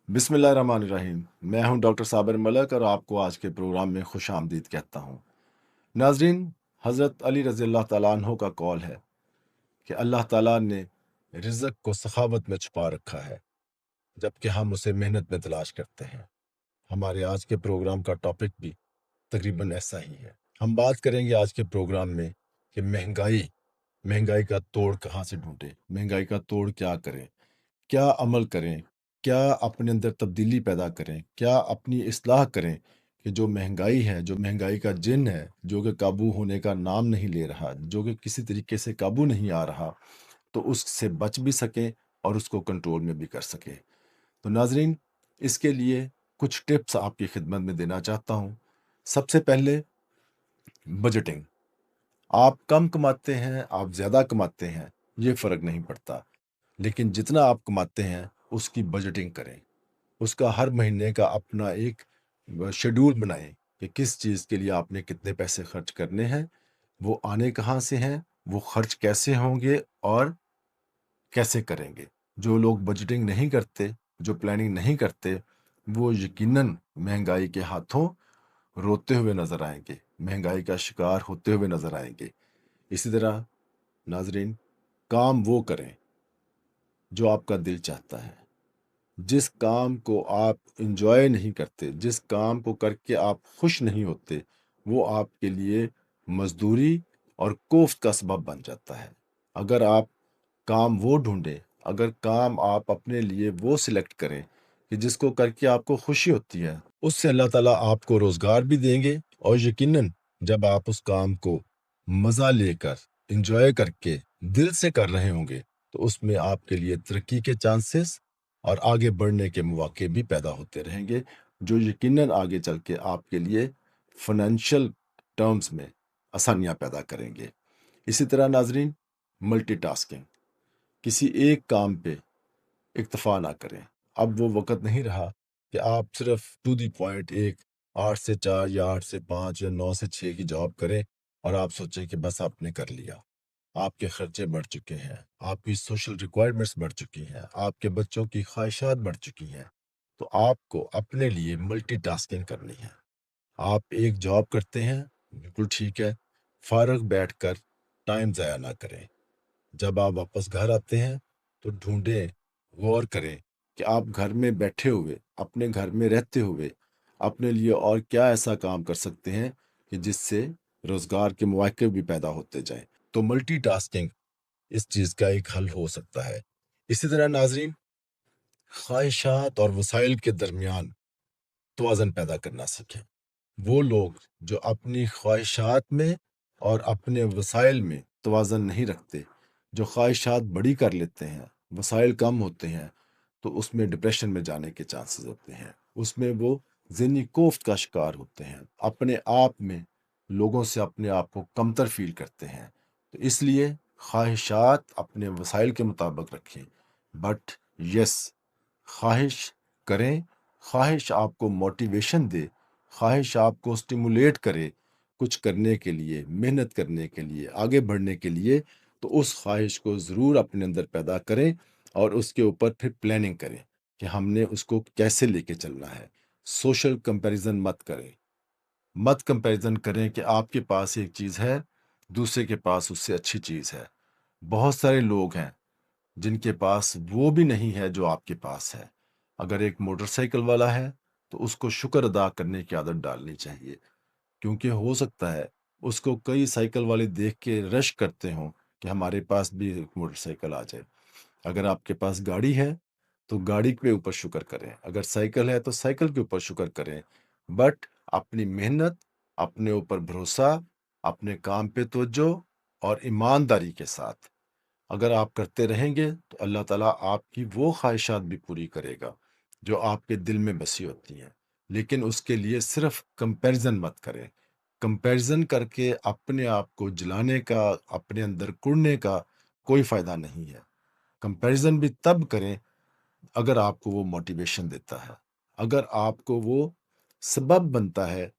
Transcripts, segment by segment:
बिस्मिल्लाहिर्रहमानिर्रहीम। मैं हूं डॉक्टर साबिर मलक और आपको आज के प्रोग्राम में खुश आमदीद कहता हूं। नाजरीन, हज़रत अली रज़ी अल्लाह तआला अन्हो का कौल है कि अल्लाह ताला ने रिज़्क़ को सखावत में छुपा रखा है, जबकि हम उसे मेहनत में तलाश करते हैं। हमारे आज के प्रोग्राम का टॉपिक भी तकरीबन ऐसा ही है। हम बात करेंगे आज के प्रोग्राम में कि महंगाई का तोड़ कहाँ से ढूंढें, महंगाई का तोड़ क्या करें, क्या अमल करें, क्या अपने अंदर तब्दीली पैदा करें, क्या अपनी इस्लाह करें कि जो महंगाई है, जो महंगाई का जिन है, जो कि काबू होने का नाम नहीं ले रहा, जो कि किसी तरीके से काबू नहीं आ रहा, तो उससे बच भी सकें और उसको कंट्रोल में भी कर सकें। तो नाजरीन, इसके लिए कुछ टिप्स आपकी खिदमत में देना चाहता हूँ। सबसे पहले बजटिंग। आप कम कमाते हैं, आप ज़्यादा कमाते हैं, ये फ़र्क नहीं पड़ता, लेकिन जितना आप कमाते हैं उसकी बजटिंग करें। उसका हर महीने का अपना एक शेड्यूल बनाएं कि किस चीज़ के लिए आपने कितने पैसे खर्च करने हैं, वो आने कहाँ से हैं, वो खर्च कैसे होंगे और कैसे करेंगे। जो लोग बजटिंग नहीं करते, जो प्लानिंग नहीं करते, वो यकीनन महंगाई के हाथों रोते हुए नज़र आएंगे, महंगाई का शिकार होते हुए नज़र आएंगे। इसी तरह नाजरीन, काम वो करें जो आपका दिल चाहता है। जिस काम को आप इंजॉय नहीं करते, जिस काम को करके आप खुश नहीं होते, वो आपके लिए मजदूरी और कोफ्त का सबब बन जाता है। अगर आप काम वो ढूंढें, अगर काम आप अपने लिए वो सिलेक्ट करें कि जिसको करके आपको खुशी होती है, उससे अल्लाह ताला आपको रोज़गार भी देंगे और यकीनन जब आप उस काम को मज़ा लेकर, इंजॉय करके, दिल से कर रहे होंगे, तो उसमें आपके लिए तरक्की के चांसेस और आगे बढ़ने के मौके भी पैदा होते रहेंगे, जो यकीनन आगे चल के आपके लिए फाइनेंशियल टर्म्स में आसानियाँ पैदा करेंगे। इसी तरह नाजरीन, मल्टीटास्किंग। किसी एक काम पे इक्तफा ना करें। अब वो वक्त नहीं रहा कि आप सिर्फ टू दी पॉइंट एक 8 से 4 या 8 से 5 या 9 से 6 की जॉब करें और आप सोचें कि बस आपने कर लिया। आपके खर्चे बढ़ चुके हैं, आपकी सोशल रिक्वायरमेंट्स बढ़ चुकी हैं, आपके बच्चों की ख्वाहिशात बढ़ चुकी हैं, तो आपको अपने लिए मल्टीटास्किंग करनी है। आप एक जॉब करते हैं, बिल्कुल ठीक है, फारग बैठकर टाइम ज़ाया ना करें। जब आप वापस घर आते हैं तो ढूंढें, गौर करें कि आप घर में बैठे हुए, अपने घर में रहते हुए अपने लिए और क्या ऐसा काम कर सकते हैं कि जिससे रोज़गार के मौके भी पैदा होते जाएं। तो मल्टीटास्किंग इस चीज़ का एक हल हो सकता है। इसी तरह नाजरीन, ख्वाहिशात और वसाइल के दरमियान तवाज़न पैदा करना सीखें। वो लोग जो अपनी ख्वाहिशात में और अपने वसाइल में तवाज़न नहीं रखते, जो ख्वाहिशात बड़ी कर लेते हैं, वसाइल कम होते हैं, तो उसमें डिप्रेशन में जाने के चांसेस होते हैं। उसमें वो ज़हनी कोफ्त का शिकार होते हैं, अपने आप में लोगों से अपने आप को कमतर फील करते हैं। तो इसलिए ख्वाहिशात अपने वसाइल के मुताबिक रखें, बट यस, ख्वाहिश करें। ख्वाहिश आपको मोटिवेशन दे, ख्वाहिश आपको स्टिमुलेट करे कुछ करने के लिए, मेहनत करने के लिए, आगे बढ़ने के लिए, तो उस ख्वाहिश को ज़रूर अपने अंदर पैदा करें और उसके ऊपर फिर प्लानिंग करें कि हमने उसको कैसे लेके चलना है। सोशल कंपैरिजन मत करें, मत कंपैरिजन करें कि आपके पास एक चीज़ है, दूसरे के पास उससे अच्छी चीज़ है। बहुत सारे लोग हैं जिनके पास वो भी नहीं है जो आपके पास है। अगर एक मोटरसाइकिल वाला है तो उसको शुक्र अदा करने की आदत डालनी चाहिए, क्योंकि हो सकता है उसको कई साइकिल वाले देख के रश करते हों कि हमारे पास भी एक मोटरसाइकिल आ जाए। अगर आपके पास गाड़ी है तो गाड़ी के ऊपर शुक्र करें, अगर साइकिल है तो साइकिल के ऊपर शुक्र करें, बट अपनी मेहनत, अपने ऊपर भरोसा, अपने काम पे तवज्जो और ईमानदारी के साथ अगर आप करते रहेंगे तो अल्लाह ताला आपकी वो ख्वाहिशात भी पूरी करेगा जो आपके दिल में बसी होती हैं। लेकिन उसके लिए सिर्फ कंपैरिजन मत करें। कंपैरिजन करके अपने आप को जलाने का, अपने अंदर कुढ़ने का कोई फ़ायदा नहीं है। कंपैरिजन भी तब करें अगर आपको वो मोटिवेशन देता है, अगर आपको वो सबब बनता है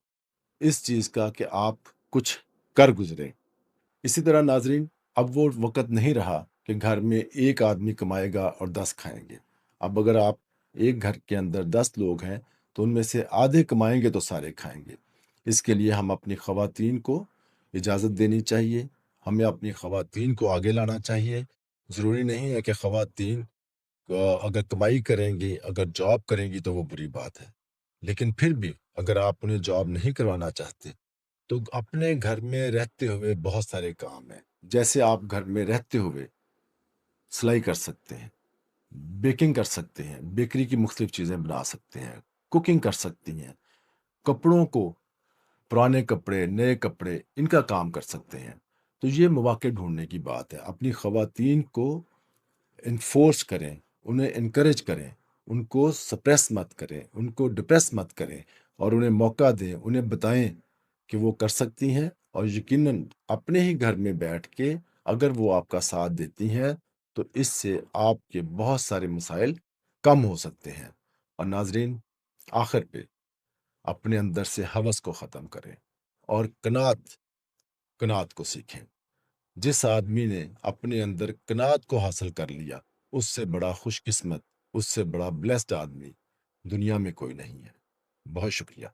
इस चीज़ का कि आप कुछ कर गुजरें। इसी तरह नाजरीन, अब वो वक़्त नहीं रहा کہ घर में एक आदमी कमाएगा और 10 खाएंगे। अब अगर आप एक घर के अंदर 10 लोग हैं तो उनमें से आधे कमाएंगे तो सारे खाएंगे। इसके लिए हम अपनी ख़वातीन को इजाज़त देनी चाहिए, हमें अपनी ख़वातीन को आगे लाना चाहिए। ज़रूरी नहीं है कि ख़वातीन अगर कमाई करेंगी, अगर जॉब करेंगी तो वो बुरी बात है, लेकिन फिर भी अगर आप उन्हें जॉब नहीं करवाना चाहते तो अपने घर में रहते हुए बहुत सारे काम हैं। जैसे आप घर में रहते हुए सिलाई कर सकते हैं, बेकिंग कर सकते हैं, बेकरी की मुख्तलिफ चीज़ें बना सकते हैं, कुकिंग कर सकती हैं, कपड़ों को, पुराने कपड़े, नए कपड़े, इनका काम कर सकते हैं। तो ये मौके ढूंढने की बात है। अपनी ख़वातीन को इन्फोर्स करें, उन्हें इनकरेज करें, उनको सप्रेस मत करें, उनको डिप्रेस मत करें और उन्हें मौका दें, उन्हें बताएं कि वो कर सकती हैं। और यकीनन अपने ही घर में बैठ के अगर वो आपका साथ देती हैं तो इससे आपके बहुत सारे मसाइल कम हो सकते हैं। और नाजरीन, आखिर पे अपने अंदर से हवस को ख़त्म करें और कनात को सीखें। जिस आदमी ने अपने अंदर कनात को हासिल कर लिया, उससे बड़ा खुशकिस्मत, उससे बड़ा ब्लेस्ड आदमी दुनिया में कोई नहीं है। बहुत शुक्रिया।